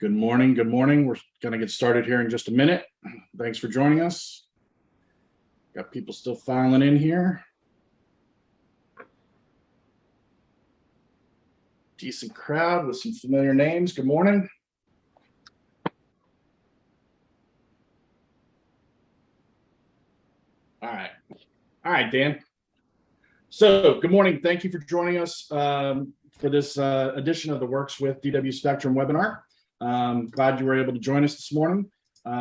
Good morning. Good morning. We're going to get started here in just a minute. Thanks for joining us. Got people still filing in here. Decent crowd with some familiar names. Good morning. All right, Dan. So good morning. Thank you for joining us for this edition of the Works with DW Spectrum webinar. Glad you were able to join us this morning.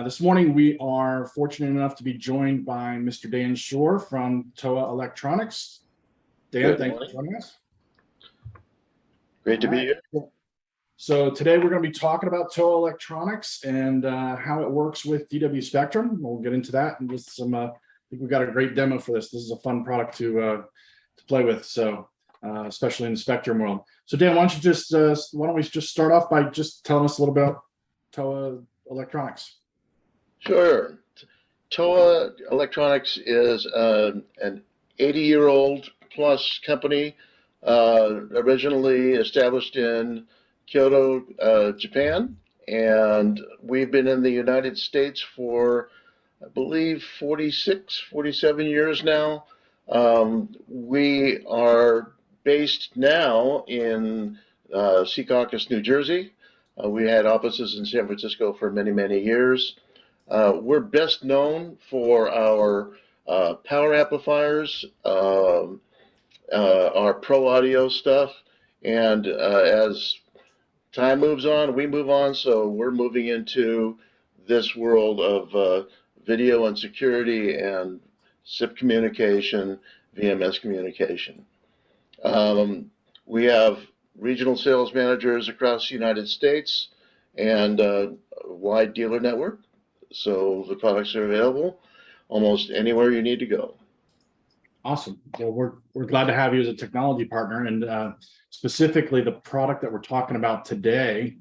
This morning, we are fortunate enough to be joined by Mr. Dan Shore from TOA Electronics. Dan, thanks for joining us. Great to be here. So today we're going to be talking about TOA Electronics and how it works with DW Spectrum. We'll get into that and just some. I think we've got a great demo for this. This is a fun product to play with. So especially in the Spectrum world. So Dan, why don't we just start off by just telling us a little bit about TOA Electronics? Sure. TOA Electronics is an 80-year-old plus company, originally established in Kyoto, Japan, and we've been in the United States for, I believe, 46, 47 years now. We are based now in Secaucus, New Jersey. We had offices in San Francisco for many, many years. We're best known for our power amplifiers, our pro audio stuff, and as time moves on, we move on, so we're moving into this world of video and security and SIP communication, VMS communication. We have regional sales managers across the United States and a wide dealer network. So the products are available almost anywhere you need to go. Awesome. Well, we're glad to have you as a technology partner, and specifically the product that we're talking about today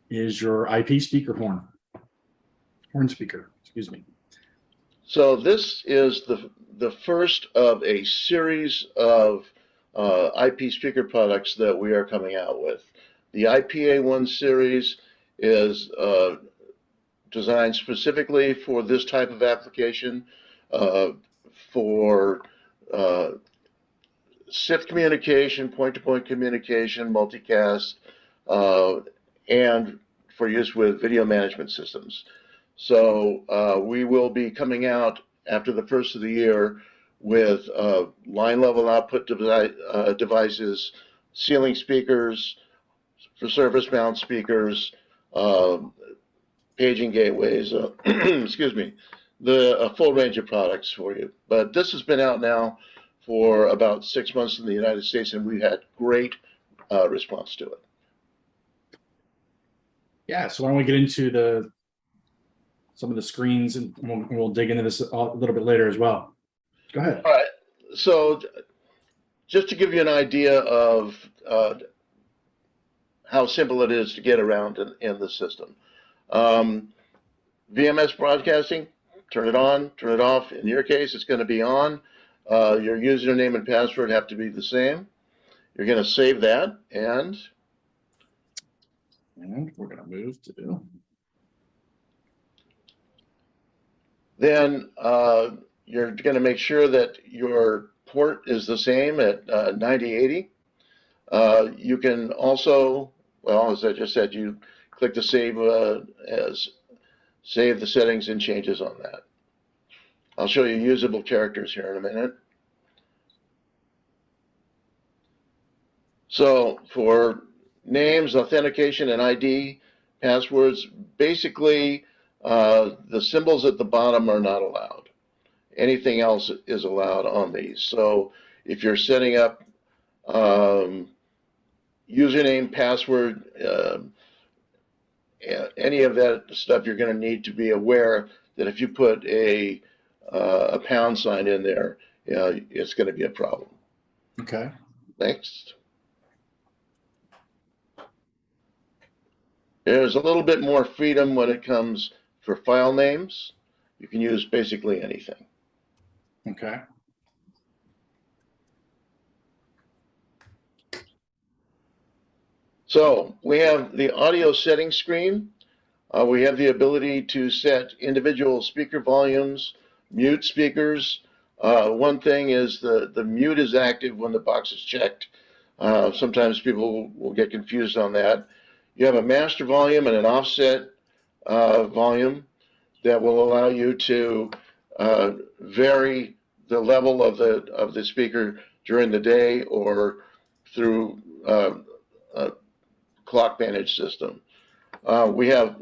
is your IP speaker horn speaker, excuse me. So this is the first of a series of IP speaker products that we are coming out with. The IPA1 series is designed specifically for this type of application, for SIP communication, point-to-point communication, multicast, and for use with video management systems. So we will be coming out after the first of the year with line-level output devices, ceiling speakers, for surface mount speakers, paging gateways, excuse me, a full range of products for you. But this has been out now for about 6 months in the United States, and we've had great response to it. Yeah, so why don't we get into some of the screens, and we'll dig into this a little bit later as well. Go ahead. All right. So just to give you an idea of how simple it is to get around in the system. VMS Broadcasting, turn it on, turn it off. In your case, it's going to be on. Your username and password have to be the same. You're going to save that, and we're going to move to. Then you're going to make sure that your port is the same at 9080. You can also, well, as I just said, you click the save the settings and changes on that. I'll show you usable characters here in a minute. So for names, authentication, and ID, passwords, basically the symbols at the bottom are not allowed. Anything else is allowed on these. So if you're setting up username, password, any of that stuff, you're going to need to be aware that if you put a pound sign in there, it's going to be a problem. Okay. Next. There's a little bit more freedom when it comes for file names. You can use basically anything. Okay. So we have the audio settings screen. We have the ability to set individual speaker volumes, mute speakers. One thing is the mute is active when the box is checked. Sometimes people will get confused on that. You have a master volume and an offset volume that will allow you to vary the level of the speaker during the day or through a clock managed system. We have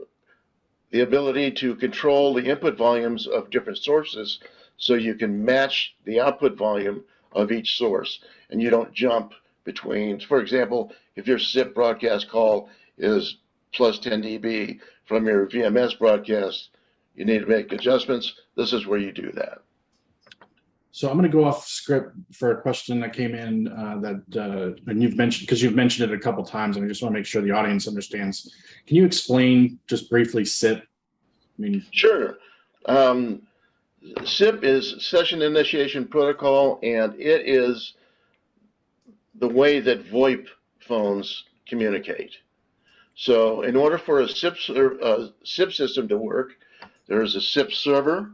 the ability to control the input volumes of different sources so you can match the output volume of each source and you don't jump between. For example, if your SIP broadcast call is plus 10 dB from your VMS broadcast, you need to make adjustments. This is where you do that. So I'm going to go off script for a question that came in and you've mentioned, because you've mentioned it a couple times, and I just want to make sure the audience understands. Can you explain just briefly SIP? I mean, sure. SIP is Session Initiation Protocol, and it is the way that VoIP phones communicate. So in order for a SIP system to work, there is a SIP server,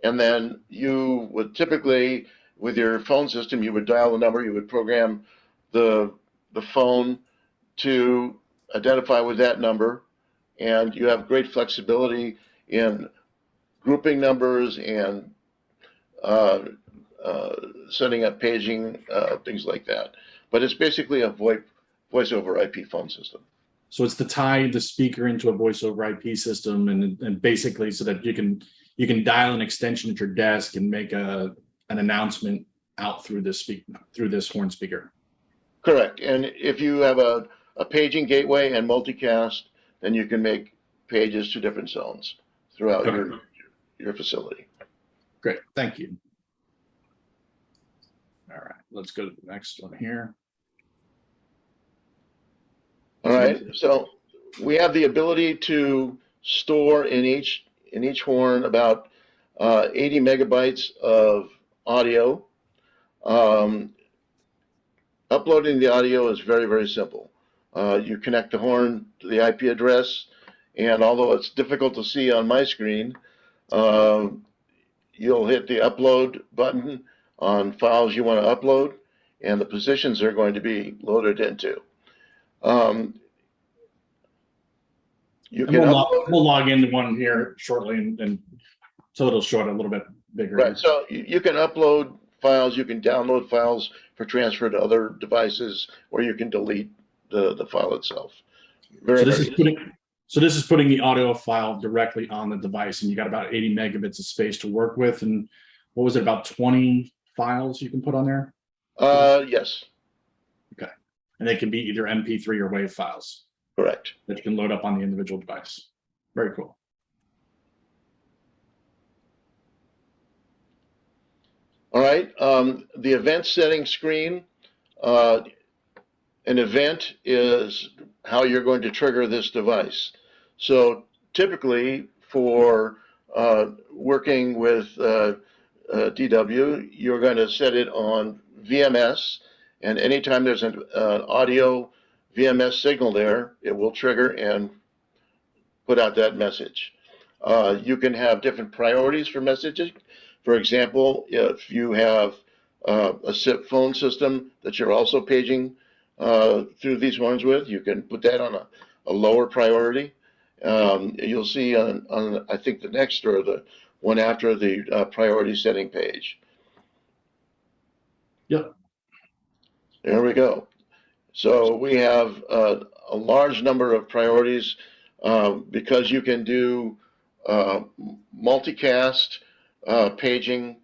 and then you would typically, with your phone system, you would dial the number, you would program the phone to identify with that number, and you have great flexibility in grouping numbers and setting up paging, things like that. But it's basically a voice over IP phone system. So it's to tie the speaker into a voice over IP system, and basically so that you can dial an extension at your desk and make an announcement out through this horn speaker. Correct. And if you have a paging gateway and multicast, then you can make pages to different zones throughout your facility. Great, thank you. All right, let's go to the next one here. All right, so we have the ability to store in each horn about 80 megabytes of audio. Uploading the audio is very, very simple. You connect the horn to the IP address, and although it's difficult to see on my screen, you'll hit the upload button on files you want to upload, and the positions are going to be loaded into. You can we'll log into one here shortly, and so it'll show it a little bit bigger. Right. So you can upload files, you can download files for transfer to other devices, or you can delete the file itself. So this is putting the audio file directly on the device, and you got about 80 megabits of space to work with. And what was it, about 20 files you can put on there? Yes. Okay. And they can be either MP3 or WAV files. Correct. That you can load up on the individual device. Very cool. All right. The event settings screen. An event is how you're going to trigger this device. So typically for working with DW, you're going to set it on VMS, and anytime there's an audio VMS signal there, it will trigger and put out that message. You can have different priorities for messaging. For example, if you have a SIP phone system that you're also paging through these horns with, you can put that on a lower priority. You'll see on I think the next or the one after the priority setting page. Yep. There we go. So we have a large number of priorities because you can do multicast paging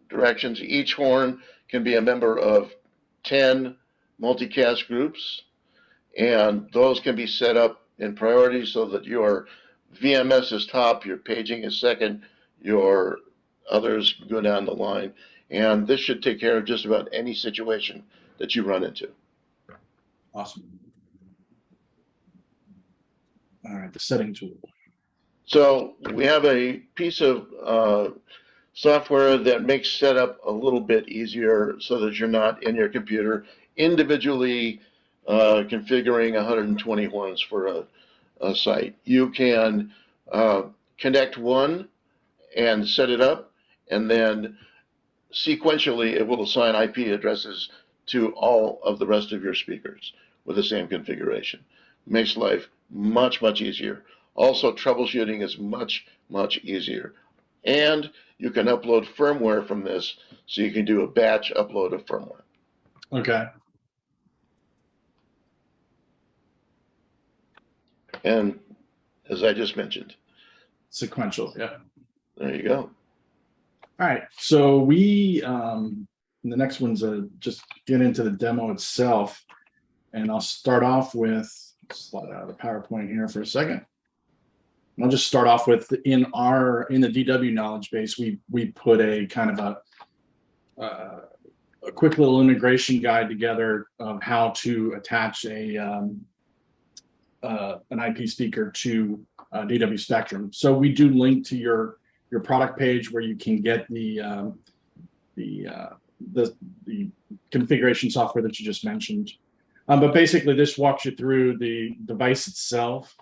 directions. Each horn can be a member of 10 multicast groups, and those can be set up in priority so that your VMS is top, your paging is second, your others go down the line. And this should take care of just about any situation that you run into. Awesome. All right, the setting tool. So we have a piece of software that makes setup a little bit easier so that you're not in your computer individually configuring 120 horns for a site. You can connect one and set it up, and then sequentially it will assign IP addresses to all of the rest of your speakers with the same configuration. Makes life much, much easier. Also, troubleshooting is much, much easier. And you can upload firmware from this, so you can do a batch upload of firmware. Okay. And as I just mentioned, Sequential, yeah. there you go. All right, so we, the next one's just get into the demo itself. And I'll start off with, slide out of the PowerPoint here for a second. I'll just start off with in the DW knowledge base, we put a kind of a quick little integration guide together of how to attach an IP speaker to DW Spectrum. So we do link to your product page where you can get the configuration software that you just mentioned. But basically, this walks you through the device itself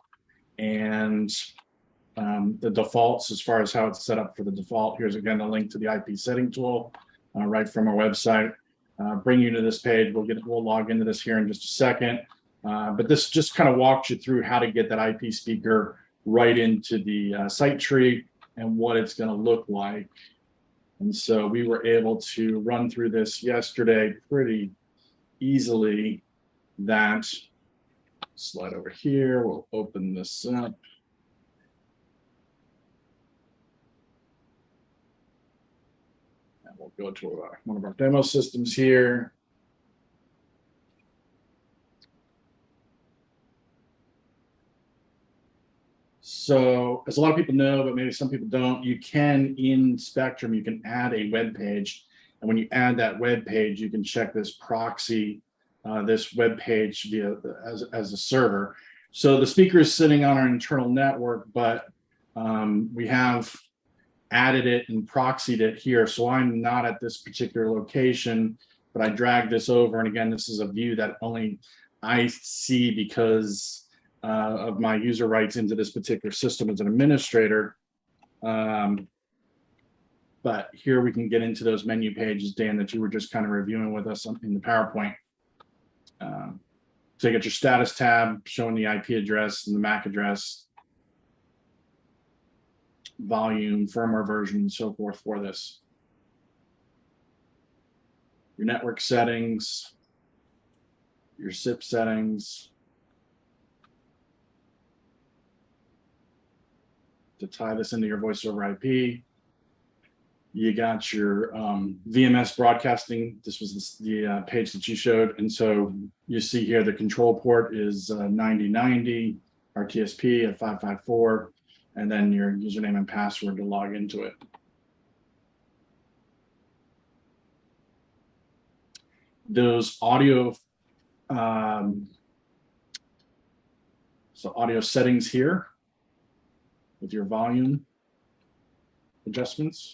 and the defaults as far as how it's set up for the default. Here's again a link to the IP setting tool right from our website. Bring you to this page. We'll log into this here in just a second. But this just kind of walks you through how to get that IP speaker right into the site tree and what it's going to look like. And so we were able to run through this yesterday pretty easily. That slide over here, we'll open this up. And we'll go to one of our demo systems here. So as a lot of people know, but maybe some people don't, you can, in Spectrum, you can add a web page. And when you add that web page, you can check this proxy, this web page as a server. So the speaker is sitting on our internal network, but we have added it and proxied it here. So I'm not at this particular location, but I drag this over. And again, this is a view that only I see because of my user rights into this particular system as an administrator. But here we can get into those menu pages, Dan, that you were just kind of reviewing with us in the PowerPoint. So you get your status tab showing the IP address and the MAC address, volume, firmware version, and so forth for this. Your network settings, your SIP settings, to tie this into your voice over IP. You got your VMS Broadcasting. This was the page that you showed. And so you see here the control port is 9090, RTSP at 554, and then your username and password to log into it. Those audio, so audio settings here with your volume adjustments.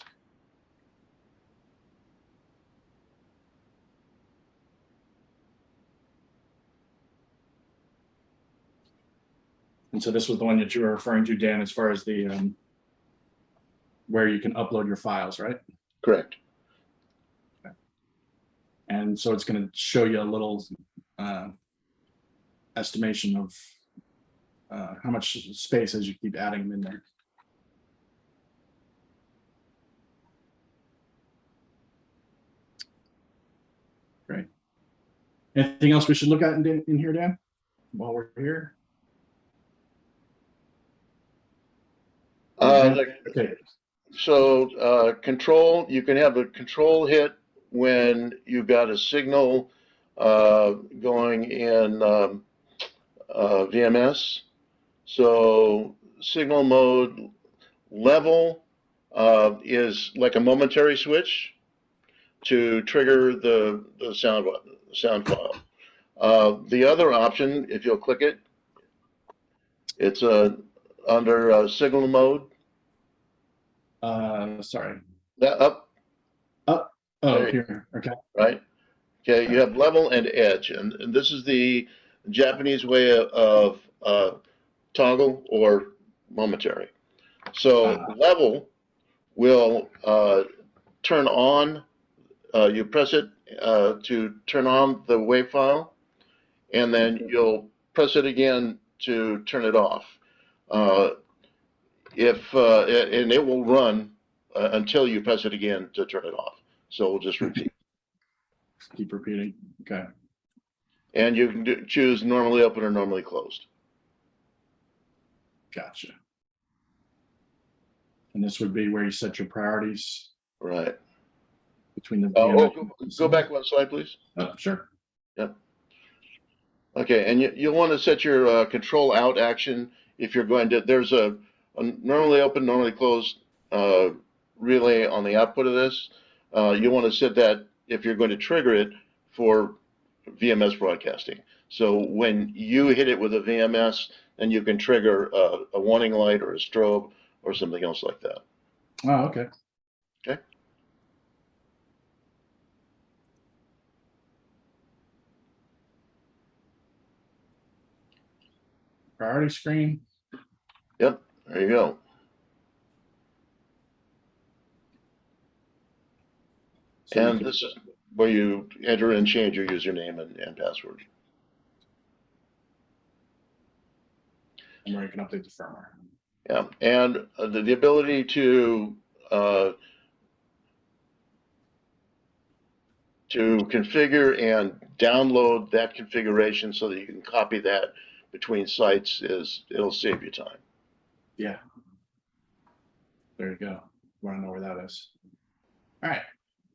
And so this was the one that you were referring to, Dan, as far as the where you can upload your files, right? Correct. Okay. And so it's going to show you a little estimation of how much space as you keep adding them in there. Great. Anything else we should look at in here, Dan, while we're here? Okay. So control, you can have a control hit when you've got a signal going in VMS. So signal mode level is like a momentary switch to trigger the sound file. The other option, if you'll click it, it's under signal mode. Sorry. Up. Oh, here. Okay. Right. Okay. You have level and edge, and this is the Japanese way of toggle or momentary. So level will turn on, you press it to turn on the wave file, and then you'll press it again to turn it off. And it will run until you press it again to turn it off. So we'll just repeat. Keep repeating. Okay. And you can choose normally open or normally closed. Gotcha. And this would be where you set your priorities. Right. Between the VMS. Go back one slide, please. Sure. Yep. Okay, and you'll want to set your control out action if you're going to. There's a normally open, normally closed relay on the output of this. You want to set that if you're going to trigger it for VMS broadcasting. So when you hit it with a VMS, then you can trigger a warning light or a strobe or something else like that. Oh, okay. Okay. Priority screen. Yep, there you go. So and this is where you enter and change your username and password. And where you can update the firmware. Yeah, and the ability to configure and download that configuration so that you can copy that between sites it'll save you time. Yeah. There you go. You want to know where that is. All right.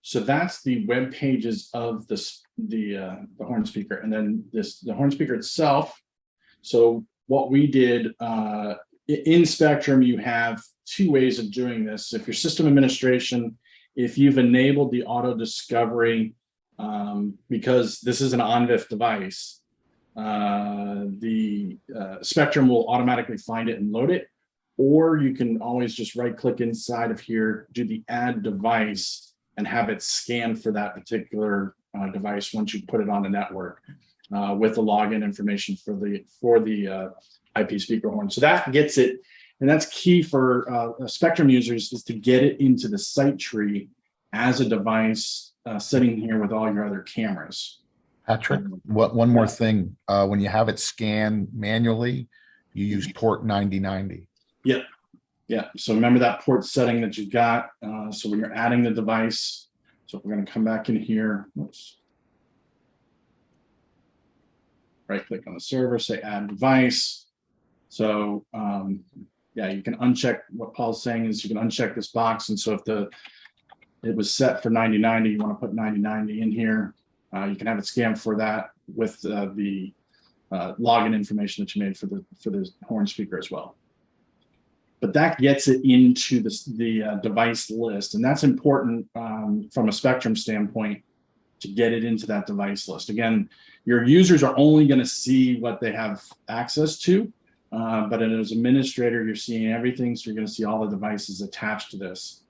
So that's the web pages of the horn speaker, and then the horn speaker itself. So what we did in Spectrum, you have two ways of doing this. If you're system administration, if you've enabled the auto discovery, because this is an ONVIF device, the Spectrum will automatically find it and load it, or you can always just right click inside of here, do the add device, and have it scan for that particular device once you put it on the network with the login information for the IP speaker horn. So that gets it, and that's key for Spectrum users, is to get it into the site tree as a device sitting here with all your other cameras. Patrick, one more thing. When you have it scanned manually, you use port 9090. Yep. Yeah, so remember that port setting that you got. So when you're adding the device, so we're going to come back in here. Oops. Right click on the server, say add device. So yeah, you can uncheck what Paul's saying is you can uncheck this box. And so if it was set for 9090, you want to put 9090 in here. You can have it scanned for that with the login information that you made for the horn speaker as well. But that gets it into the device list, and that's important from a Spectrum standpoint to get it into that device list. Again, your users are only going to see what they have access to, but as an administrator, you're seeing everything, so you're going to see all the devices attached to this.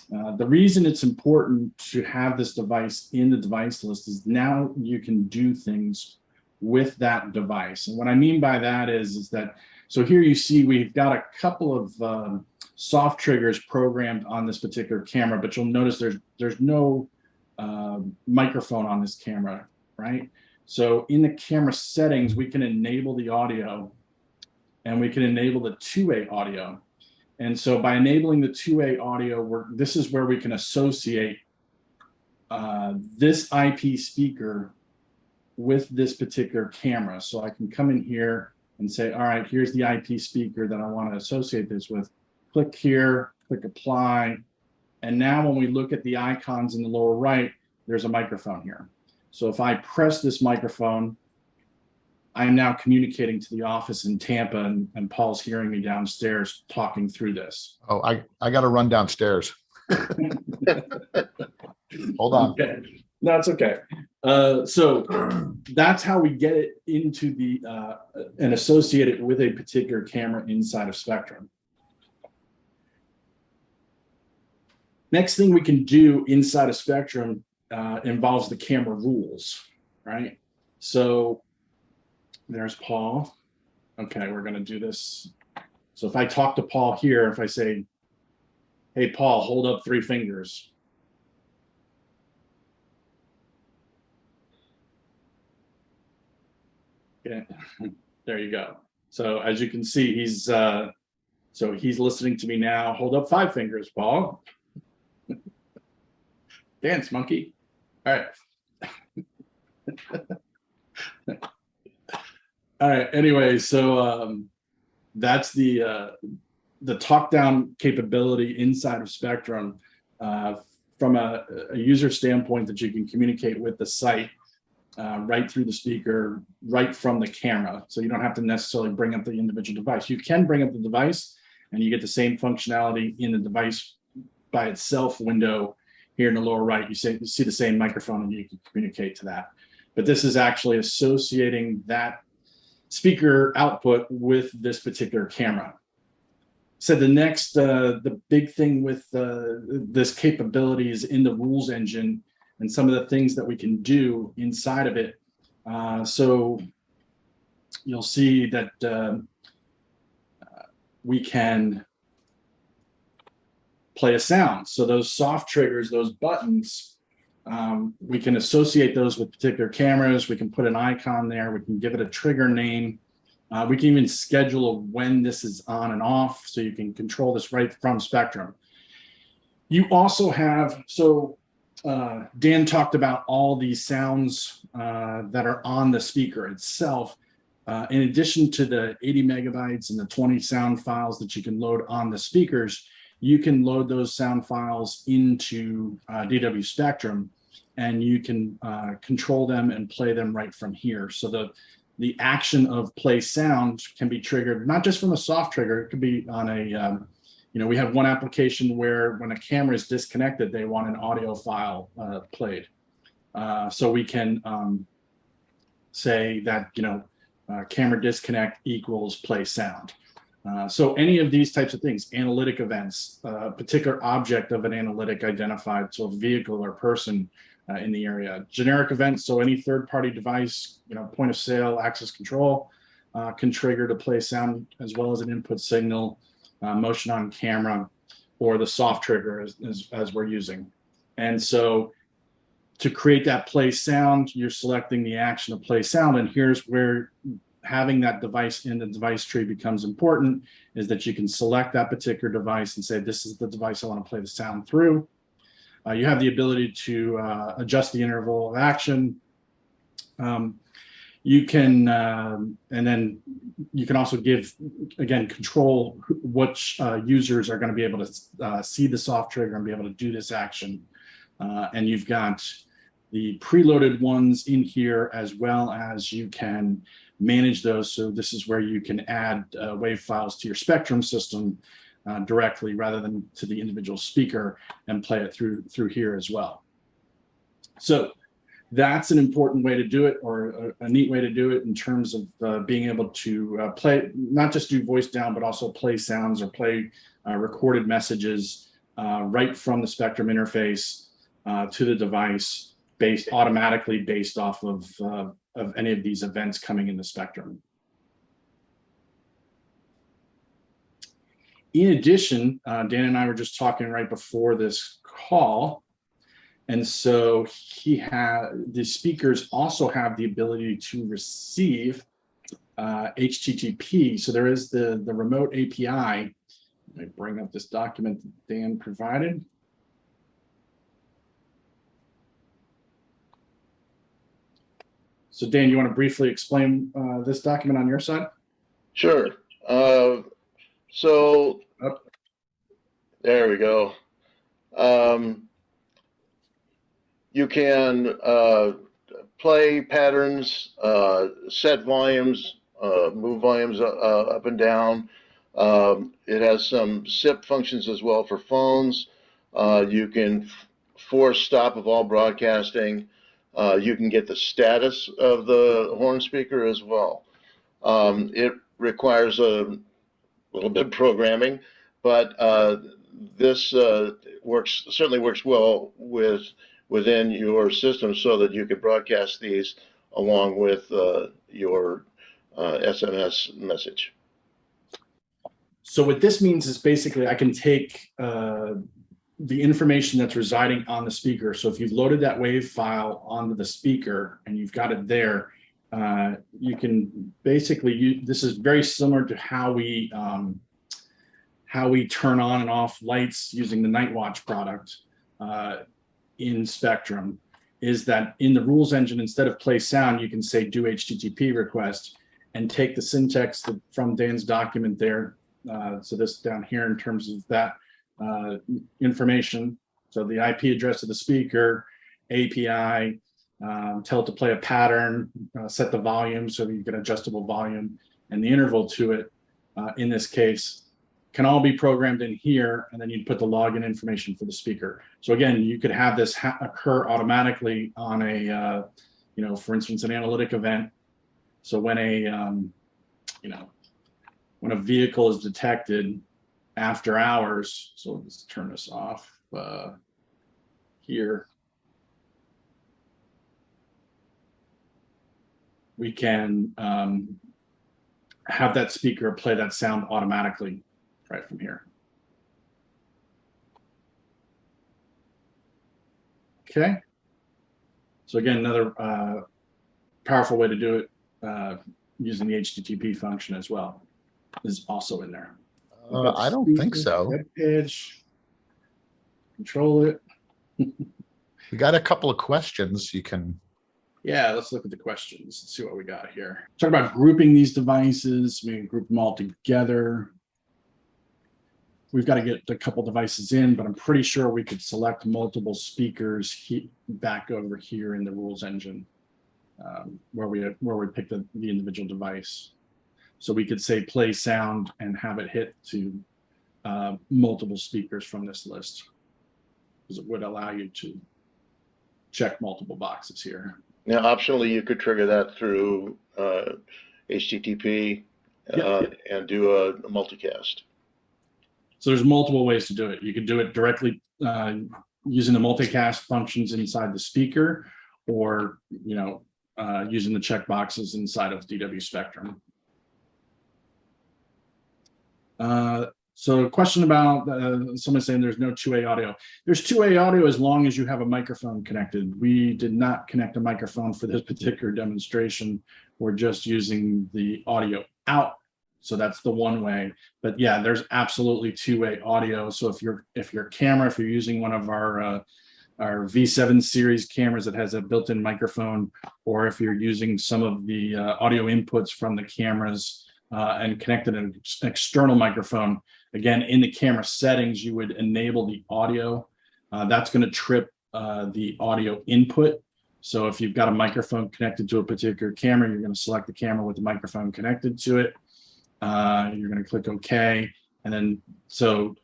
The reason it's important to have this device in the device list is now you can do things with that device. And what I mean by that is that, so here you see we've got a couple of soft triggers programmed on this particular camera, but you'll notice there's no microphone on this camera, right? So in the camera settings, we can enable the audio and we can enable the two-way audio. And so by enabling the two-way audio, this is where we can associate this IP speaker with this particular camera. So I can come in here and say, all right, here's the IP speaker that I want to associate this with. Click here, click apply. And now when we look at the icons in the lower right, there's a microphone here. So if I press this microphone, I'm now communicating to the office in Tampa, and Paul's hearing me downstairs talking through this. Oh, I got to run downstairs. Hold on. Okay. No, it's okay. So that's how we get it into the and associate it with a particular camera inside of Spectrum. Next thing we can do inside of Spectrum involves the camera rules, right? So There's Paul. Okay, we're going to do this. So if I talk to Paul here, if I say, hey, Paul, hold up 3 fingers. Okay, there you go. So as you can see, he's listening to me now. Hold up 5 fingers, Paul. Dance, monkey. All right. All right. Anyway, so that's the talk down capability inside of Spectrum from a user standpoint, that you can communicate with the site right through the speaker, right from the camera. So you don't have to necessarily bring up the individual device. You can bring up the device and you get the same functionality in the device by itself window here in the lower right. You see the same microphone and you can communicate to that. But this is actually associating that speaker output with this particular camera. So the next, the big thing with this capability is in the rules engine and some of the things that we can do inside of it. So you'll see that we can play a sound. So those soft triggers, those buttons, we can associate those with particular cameras. We can put an icon there. We can give it a trigger name. We can even schedule when this is on and off, so you can control this right from Spectrum. You also have, so Dan talked about all these sounds that are on the speaker itself. In addition to the 80 megabytes and the 20 sound files that you can load on the speakers, you can load those sound files into DW Spectrum, and you can control them and play them right from here. So the action of play sound can be triggered not just from a soft trigger. It could be on a, we have one application where when a camera is disconnected, they want an audio file played. So we can say that, camera disconnect equals play sound. So any of these types of things, analytic events, a particular object of an analytic identified, so a vehicle or person in the area. Generic events, so any third-party device, point of sale, access control can trigger to play sound, as well as an input signal, motion on camera, or the soft trigger as we're using. And so to create that play sound, you're selecting the action of play sound, and here's where having that device in the device tree becomes important, is that you can select that particular device and say, this is the device I want to play the sound through. You have the ability to adjust the interval of action. You can, and then you can also give, again, control which users are going to be able to see the soft trigger and be able to do this action. And you've got the preloaded ones in here, as well as you can manage those. So this is where you can add wave files to your Spectrum system directly, rather than to the individual speaker, and play it through here as well. So that's an important way to do it, or a neat way to do it, in terms of being able to play, not just do voice down, but also play sounds or play recorded messages right from the Spectrum interface to the device, automatically based off of any of these events coming in the Spectrum. In addition, Dan and I were just talking right before this call, and so the speakers also have the ability to receive HTTP. So there is the remote API. Let me bring up this document that Dan provided. So Dan, you want to briefly explain this document on your side? Sure. So there we go. You can play patterns, set volumes, move volumes up and down. It has some SIP functions as well for phones. You can force stop of all broadcasting. You can get the status of the horn speaker as well. It requires a little bit of programming, but this certainly works well within your system, so that you can broadcast these along with your SMS message. So what this means is basically I can take the information that's residing on the speaker. So if you've loaded that WAV file onto the speaker and you've got it there, you can basically this is very similar to how we turn on and off lights using the Night Watch product in Spectrum. Is that in the rules engine, instead of play sound, you can say do HTTP request and take the syntax from Dan's document there. So this down here in terms of that information. So the IP address of the speaker, API, tell it to play a pattern, set the volume so you get adjustable volume, and the interval to it, in this case, can all be programmed in here, and then you put the login information for the speaker. So again, you could have this occur automatically on a, for instance, an analytic event. So when when a vehicle is detected after hours, so let's turn this off here. We can have that speaker play that sound automatically right from here. Okay. So again, another powerful way to do it using the HTTP function as well is also in there. I don't think so. Web page, control it. We got a couple of questions you can. Yeah, let's look at the questions and see what we got here. Talk about grouping these devices. We can group them all together. We've got to get a couple devices in, but I'm pretty sure we could select multiple speakers back over here in the rules engine where we pick the individual device. So we could say play sound and have it hit to multiple speakers from this list, because it would allow you to check multiple boxes here. Now, optionally, you could trigger that through HTTP and do a multicast. So there's multiple ways to do it. You could do it directly using the multicast functions inside the speaker, or using the checkboxes inside of DW Spectrum. So a question about someone saying there's no two-way audio. There's two-way audio as long as you have a microphone connected. We did not connect a microphone for this particular demonstration. We're just using the audio out. So that's the one way. But yeah, there's absolutely two-way audio. So if you're using one of our V7 series cameras that has a built-in microphone, or if you're using some of the audio inputs from the cameras and connected an external microphone, again, in the camera settings, you would enable the audio. That's going to trip the audio input. So if you've got a microphone connected to a particular camera, you're going to select the camera with the microphone connected to it. You're going to click OK. And then, so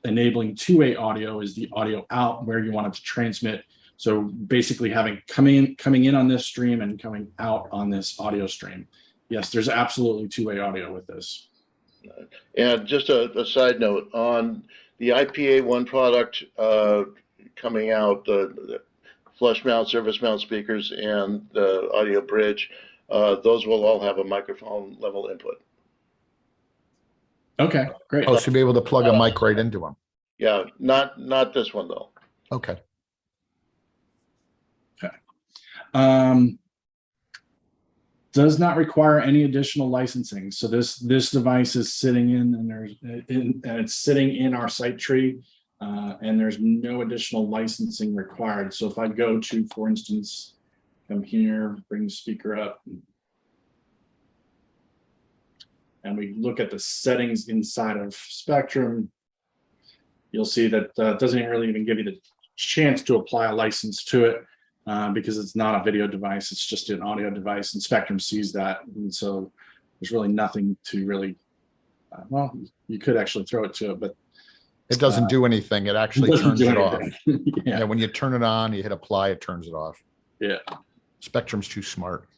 enabling two-way audio is the audio out where you want it to transmit. So basically having coming in on this stream and coming out on this audio stream. Yes, there's absolutely two-way audio with this. And just a side note on the IPA1 product coming out, the flush mount, surface mount speakers, and the audio bridge, those will all have a microphone level input. Okay, great. Oh, so you'll be able to plug a mic right into them. Yeah, not this one though. Okay. Okay. Does not require any additional licensing. So this device is sitting and it's sitting in our site tree, and there's no additional licensing required. So if I go to, for instance, come here, bring the speaker up, and we look at the settings inside of Spectrum, you'll see that it doesn't really even give you the chance to apply a license to it. Because it's not a video device, it's just an audio device, and Spectrum sees that. And so there's really nothing to really, well, you could actually throw it to it, but it doesn't do anything. It actually turns it off. Yeah. When you turn it on, you hit apply, it turns it off. Yeah. Spectrum's too smart.